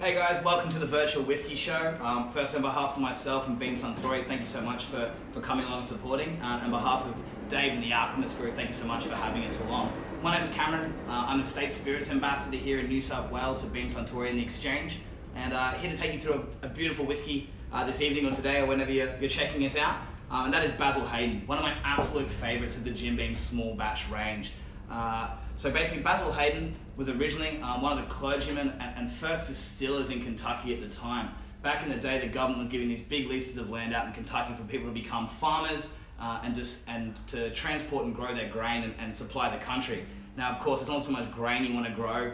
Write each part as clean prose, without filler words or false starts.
Hey guys, welcome to the virtual whiskey show. First, on behalf of myself and Beam Suntory, thank you so much for coming along and supporting. On behalf of Dave and the Alchemist Group, thank you so much for having us along. My name's Cameron. I'm the State Spirits Ambassador here in New South Wales for Beam Suntory and the Exchange, and here to take you through a beautiful whiskey this evening or today or whenever you're checking us out, and that is Basil Hayden, one of my absolute favourites of the Jim Beam small batch range. So basically, Basil Hayden was originally one of the clergymen and first distillers in Kentucky at the time. Back in the day, the government was giving these big leases of land out in Kentucky for people to become farmers and to transport and grow their grain and supply the country. Now, of course, it's not so much grain you want to grow.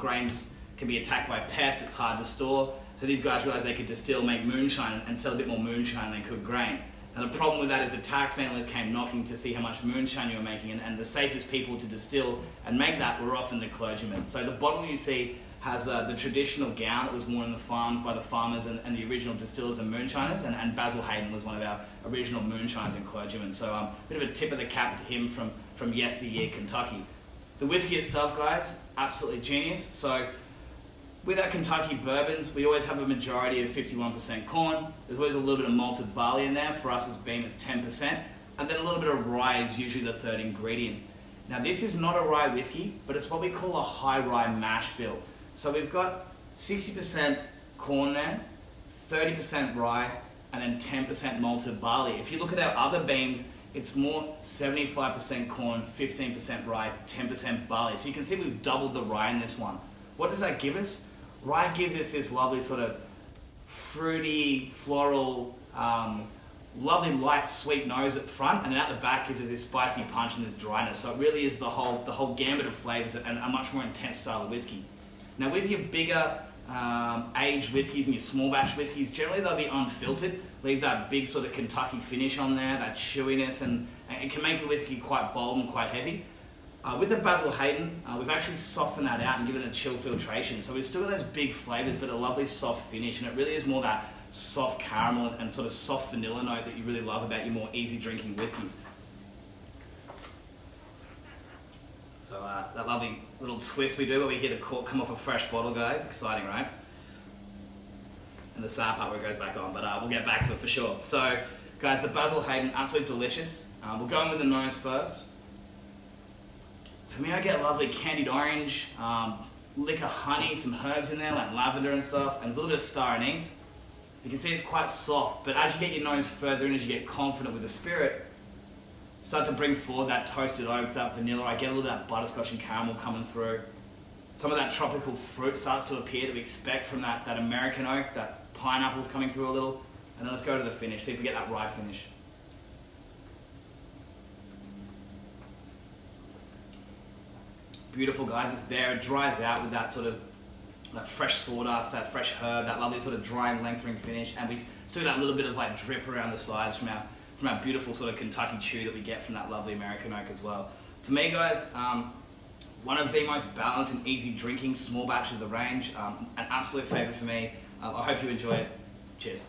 Grains can be attacked by pests, it's hard to store. So these guys realized they could distill, make moonshine, and sell a bit more moonshine than they could grain. And the problem with that is the tax man came knocking to see how much moonshine you were making, and the safest people to distill and make that were often the clergymen. So the bottle you see has the traditional gown that was worn in the farms by the farmers and the original distillers and moonshiners, and Basil Hayden was one of our original moonshiners and clergymen. So a bit of a tip of the cap to him from yesteryear Kentucky. The whiskey itself, guys, absolutely genius. So with our Kentucky bourbons, we always have a majority of 51% corn. There's always a little bit of malted barley in there. For us as Beam, it's 10%. And then a little bit of rye is usually the third ingredient. Now, this is not a rye whiskey, but it's what we call a high rye mash bill. So we've got 60% corn there, 30% rye, and then 10% malted barley. If you look at our other Beams, it's more 75% corn, 15% rye, 10% barley. So you can see we've doubled the rye in this one. What does that give us? Rye gives us this lovely sort of fruity, floral, lovely light sweet nose at front, and then at the back gives us this spicy punch and this dryness. So it really is the whole gambit of flavors and a much more intense style of whiskey. Now with your bigger aged whiskies and your small batch whiskies, generally they'll be unfiltered, leave that big sort of Kentucky finish on there, that chewiness, and it can make the whiskey quite bold and quite heavy. With the Basil Hayden, we've actually softened that out and given it a chill filtration. So we've still got those big flavors, but a lovely soft finish. And it really is more that soft caramel and sort of soft vanilla note that you really love about your more easy drinking whiskies. So that lovely little twist we do where we hear the cork come off a fresh bottle, guys. Exciting, right? And the sad part where it goes back on, but we'll get back to it for sure. So, guys, the Basil Hayden, absolutely delicious. We'll go in with the nose first. For me, I get lovely candied orange, liquor honey, some herbs in there like lavender and stuff, and there's a little bit of star anise. You can see it's quite soft, but as you get your nose further in, as you get confident with the spirit, start to bring forward that toasted oak, that vanilla. I get a little of that butterscotch and caramel coming through. Some of that tropical fruit starts to appear that we expect from that American oak, that pineapple's coming through a little. And then let's go to the finish, see if we get that rye finish. Beautiful, guys, it's there. It dries out with that sort of that fresh sawdust, that fresh herb, that lovely sort of drying, lengthening finish, and we see that little bit of like drip around the sides from our beautiful sort of Kentucky chew that we get from that lovely American oak as well. For me, guys, one of the most balanced and easy drinking small batch of the range, an absolute favourite for me. I hope you enjoy it. Cheers.